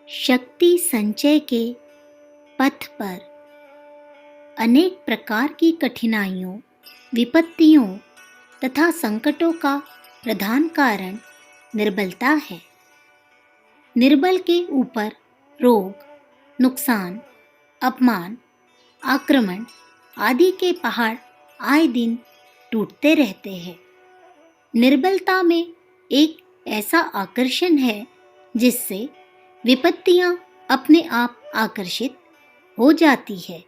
शक्ति संचय के पथ पर अनेक प्रकार की कठिनाइयों, विपत्तियों तथा संकटों का प्रधान कारण निर्बलता है। निर्बल के ऊपर रोग, नुकसान, अपमान, आक्रमण आदि के पहाड़ आए दिन टूटते रहते हैं। निर्बलता में एक ऐसा आकर्षण है जिससे विपत्तियां अपने आप आकर्षित हो जाती है।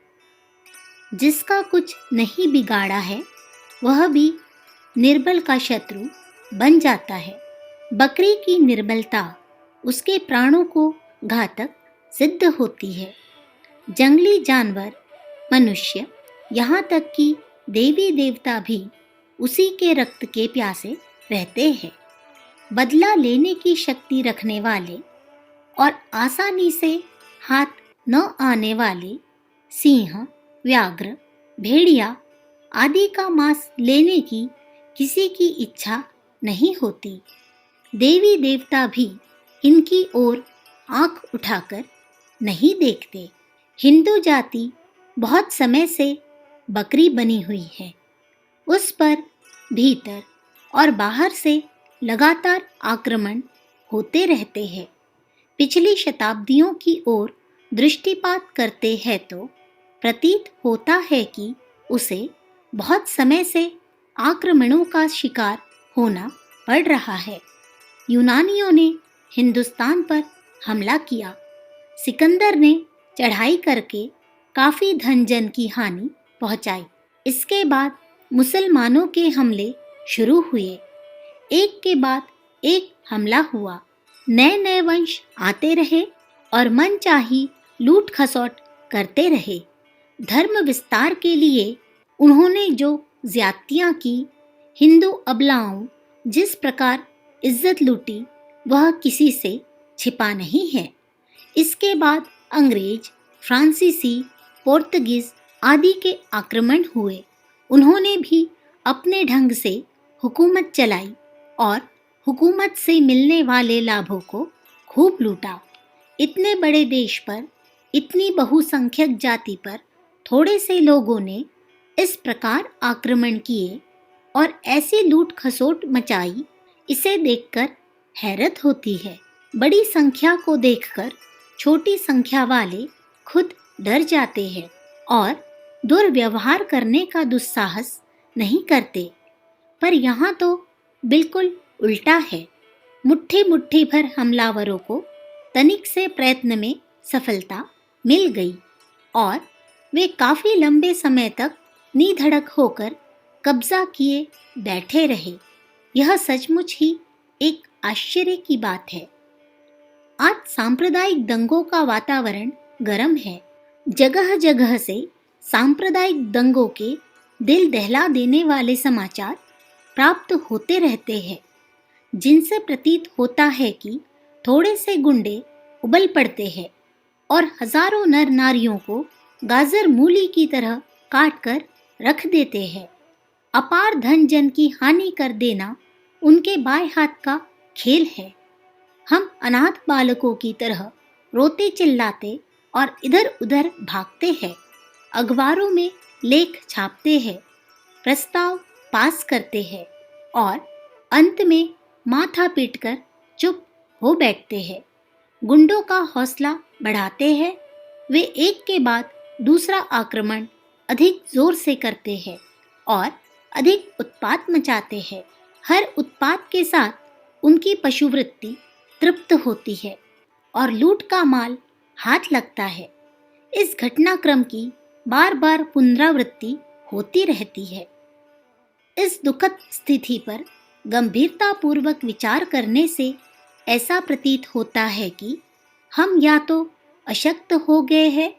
जिसका कुछ नहीं बिगाड़ा है वह भी निर्बल का शत्रु बन जाता है। बकरी की निर्बलता उसके प्राणों को घातक सिद्ध होती है। जंगली जानवर, मनुष्य, यहाँ तक कि देवी देवता भी उसी के रक्त के प्यासे रहते हैं। बदला लेने की शक्ति रखने वाले और आसानी से हाथ न आने वाले सिंह, व्याघ्र, भेड़िया आदि का मांस लेने की किसी की इच्छा नहीं होती। देवी देवता भी इनकी ओर आंख उठाकर नहीं देखते। हिंदू जाति बहुत समय से बकरी बनी हुई है। उस पर भीतर और बाहर से लगातार आक्रमण होते रहते हैं। पिछली शताब्दियों की ओर दृष्टिपात करते हैं तो प्रतीत होता है कि उसे बहुत समय से आक्रमणों का शिकार होना पड़ रहा है। यूनानियों ने हिंदुस्तान पर हमला किया। सिकंदर ने चढ़ाई करके काफी धन जन की हानि पहुंचाई। इसके बाद मुसलमानों के हमले शुरू हुए। एक के बाद एक हमला हुआ। नए नए वंश आते रहे और मनचाही लूट खसौट करते रहे। धर्म विस्तार के लिए उन्होंने जो ज्यादतियां की, हिंदू अबलाओं जिस प्रकार इज्जत लूटी वह किसी से छिपा नहीं है। इसके बाद अंग्रेज, फ्रांसीसी, पोर्तुगीज आदि के आक्रमण हुए। उन्होंने भी अपने ढंग से हुकूमत चलाई और हुकूमत से मिलने वाले लाभों को खूब लूटा। इतने बड़े देश पर, इतनी बहुसंख्यक जाति पर थोड़े से लोगों ने इस प्रकार आक्रमण किए और ऐसी लूट खसोट मचाई, इसे देखकर हैरत होती है। बड़ी संख्या को देखकर छोटी संख्या वाले खुद डर जाते हैं और दुर्व्यवहार करने का दुस्साहस नहीं करते। पर यहाँ तो बिल्कुल उल्टा है। मुट्ठी मुट्ठी भर हमलावरों को तनिक से प्रयत्न में सफलता मिल गई और वे काफी लंबे समय तक निधड़क होकर कब्जा किए बैठे रहे। यह सचमुच ही एक आश्चर्य की बात है। आज सांप्रदायिक दंगों का वातावरण गर्म है। जगह जगह से सांप्रदायिक दंगों के दिल दहला देने वाले समाचार प्राप्त होते रहते हैं, जिनसे प्रतीत होता है कि थोड़े से गुंडे उबल पड़ते हैं और हजारों नर नारियों को गाजर मूली की तरह काट कर रख देते हैं। अपार धन जन की हानि कर देना उनके बाएं हाथ का खेल है। हम अनाथ बालकों की तरह रोते चिल्लाते और इधर उधर भागते हैं। अखबारों में लेख छापते हैं, प्रस्ताव पास करते हैं और अंत में माथा पीटकर चुप हो बैठते हैं। गुंडों का हौसला बढ़ाते हैं। वे एक के बाद दूसरा आक्रमण अधिक जोर से करते हैं और अधिक उत्पात मचाते हैं। हर उत्पात के साथ उनकी पशुवृत्ति तृप्त होती है और लूट का माल हाथ लगता है। इस घटनाक्रम की बार बार पुनरावृत्ति होती रहती है। इस दुखद स्थिति पर गंभीरतापूर्वक विचार करने से ऐसा प्रतीत होता है कि हम या तो अशक्त हो गए हैं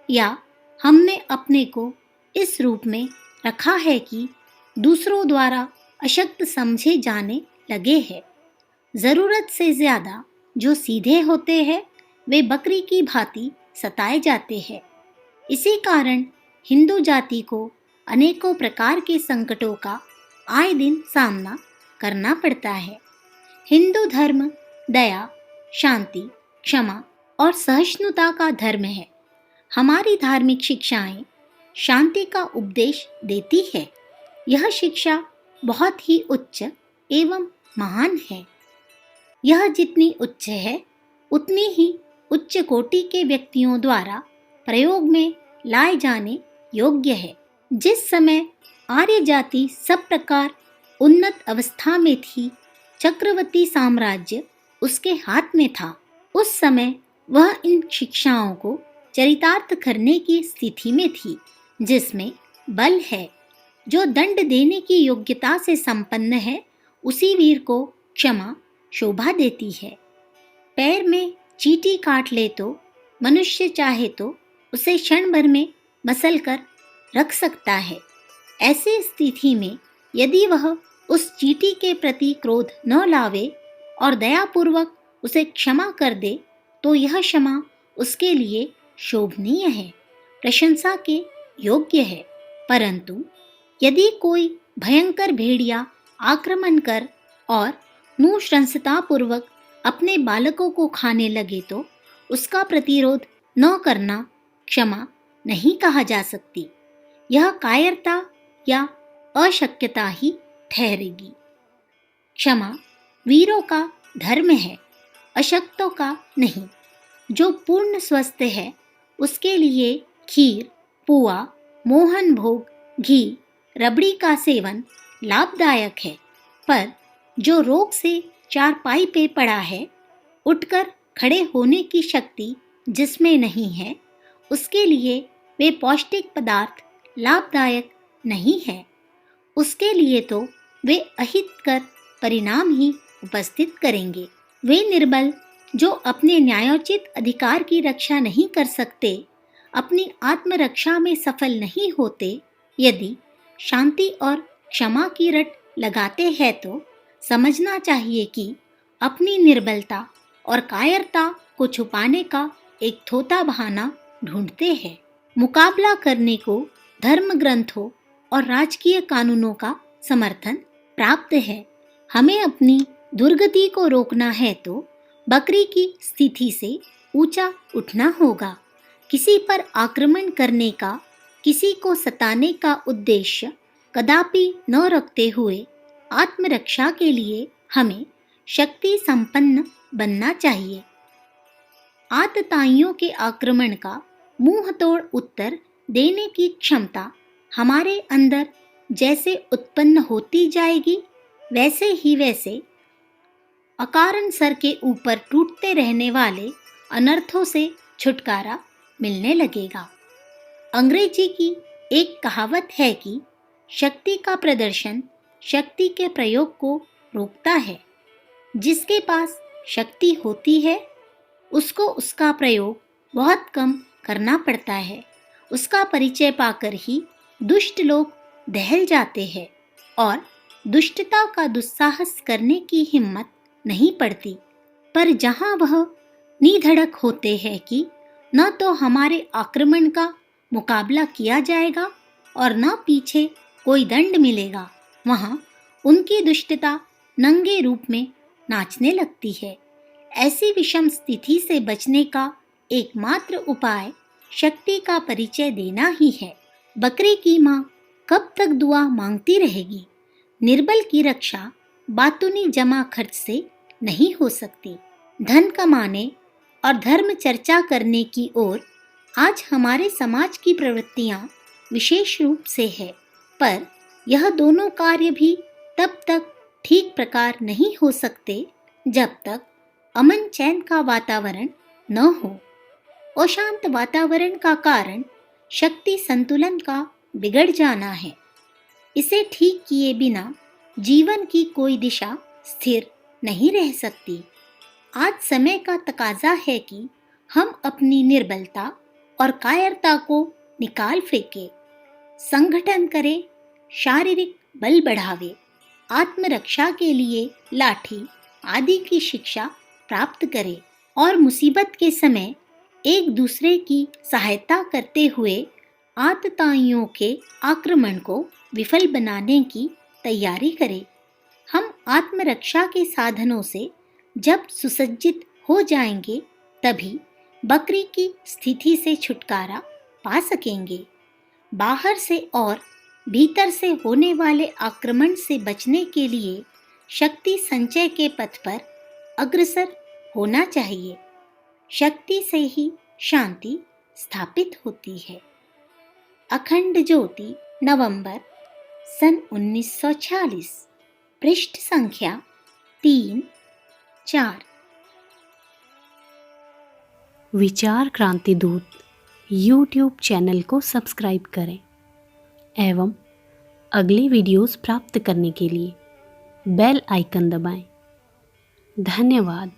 या हमने अपने को इस रूप में रखा है कि दूसरों द्वारा अशक्त समझे जाने लगे हैं। जरूरत से ज्यादा जो सीधे होते हैं वे बकरी की भांति सताए जाते हैं। इसी कारण हिंदू जाति को अनेकों प्रकार के संकटों का आए दिन सामना करना पड़ता है। हिंदू धर्म दया, शांति, क्षमा और सहिष्णुता का धर्म है। हमारी धार्मिक शिक्षाएं शांति का उपदेश देती है। यह शिक्षा बहुत ही उच्च एवं महान है। यह जितनी उच्च है उतनी ही उच्च कोटि के व्यक्तियों द्वारा प्रयोग में लाए जाने योग्य है। जिस समय आर्य जाति सब प्रकार उन्नत अवस्था में थी, चक्रवर्ती साम्राज्य उसके हाथ में था, उस समय वह इन शिक्षाओं को चरितार्थ करने की स्थिति में थी, जिसमें बल है। जो दंड देने की योग्यता से संपन्न है, उसी वीर को क्षमा शोभा देती है। पैर में चींटी काट ले तो मनुष्य चाहे तो उसे क्षण भर में मसल कर रख सकता है। ऐसी स्थिति में यदि वह उस चींटी के प्रति क्रोध न लावे और दयापूर्वक उसे क्षमा कर दे, तो यह क्षमा उसके लिए शोभनीय है, प्रशंसा के योग्य है। परंतु यदि कोई भयंकर भेड़िया आक्रमण कर और नृशंसतापूर्वक अपने बालकों को खाने लगे तो उसका प्रतिरोध न करना क्षमा नहीं कहा जा सकती। यह कायरता या अशक्यता ही ठहरेगी। क्षमा वीरों का धर्म है, अशक्तों का नहीं। जो पूर्ण स्वस्थ है उसके लिए खीर, पुआ, मोहन भोग, घी, रबड़ी का सेवन लाभदायक है। पर जो रोग से चारपाई पे पड़ा है, उठकर खड़े होने की शक्ति जिसमें नहीं है, उसके लिए वे पौष्टिक पदार्थ लाभदायक नहीं है। उसके लिए तो वे अहितकर परिणाम ही उपस्थित करेंगे। वे निर्बल जो अपने न्यायोचित अधिकार की रक्षा नहीं कर सकते, अपनी आत्मरक्षा में सफल नहीं होते, यदि शांति और क्षमा की रट लगाते हैं तो समझना चाहिए कि अपनी निर्बलता और कायरता को छुपाने का एक थोथा बहाना ढूंढते हैं। मुकाबला करने को धर्म ग्रंथों और राजकीय कानूनों का समर्थन प्राप्त है। हमें अपनी दुर्गति को रोकना है तो बकरी की स्थिति से ऊंचा उठना होगा। किसी पर आक्रमण करने का, किसी को सताने का उद्देश्य कदापि न रखते हुए आत्मरक्षा के लिए हमें शक्ति संपन्न बनना चाहिए। आतताइयों के आक्रमण का मुंह तोड़ उत्तर देने की क्षमता हमारे अंदर जैसे उत्पन्न होती जाएगी, वैसे अकारण सर के ऊपर टूटते रहने वाले अनर्थों से छुटकारा मिलने लगेगा। अंग्रेजी की एक कहावत है कि शक्ति का प्रदर्शन शक्ति के प्रयोग को रोकता है। जिसके पास शक्ति होती है उसको उसका प्रयोग बहुत कम करना पड़ता है। उसका परिचय पाकर ही दुष्ट लोग दहल जाते हैं और दुष्टता का दुस्साहस करने की हिम्मत नहीं पड़ती। पर जहाँ वह निधड़क होते हैं कि न तो हमारे आक्रमण का मुकाबला किया जाएगा और न पीछे कोई दंड मिलेगा, वहाँ उनकी दुष्टता नंगे रूप में नाचने लगती है। ऐसी विषम स्थिति से बचने का एकमात्र उपाय शक्ति का परिचय देना ही है। बकरी की माँ कब तक दुआ मांगती रहेगी? निर्बल की रक्षा बातूनी जमा खर्च से नहीं हो सकती। धन कमाने और धर्म चर्चा करने की ओर आज हमारे समाज की प्रवृत्तियां विशेष रूप से है, पर यह दोनों कार्य भी तब तक ठीक प्रकार नहीं हो सकते जब तक अमन चैन का वातावरण न हो। अशांत वातावरण का कारण शक्ति संतुलन का बिगड़ जाना है। इसे ठीक किए बिना जीवन की कोई दिशा स्थिर नहीं रह सकती। आज समय का तकाजा है कि हम अपनी निर्बलता और कायरता को निकाल फेंके, संगठन करे, शारीरिक बल बढ़ावे, आत्मरक्षा के लिए लाठी आदि की शिक्षा प्राप्त करे और मुसीबत के समय एक दूसरे की सहायता करते हुए आतताइयों के आक्रमण को विफल बनाने की तैयारी करें। हम आत्मरक्षा के साधनों से जब सुसज्जित हो जाएंगे, तभी बकरी की स्थिति से छुटकारा पा सकेंगे। बाहर से और भीतर से होने वाले आक्रमण से बचने के लिए शक्ति संचय के पथ पर अग्रसर होना चाहिए। शक्ति से ही शांति स्थापित होती है। अखंड ज्योति, नवंबर सन 1946, पृष्ठ संख्या 3-4। विचार क्रांति दूत YouTube चैनल को सब्सक्राइब करें एवं अगली वीडियोस प्राप्त करने के लिए बेल आइकन दबाएं। धन्यवाद।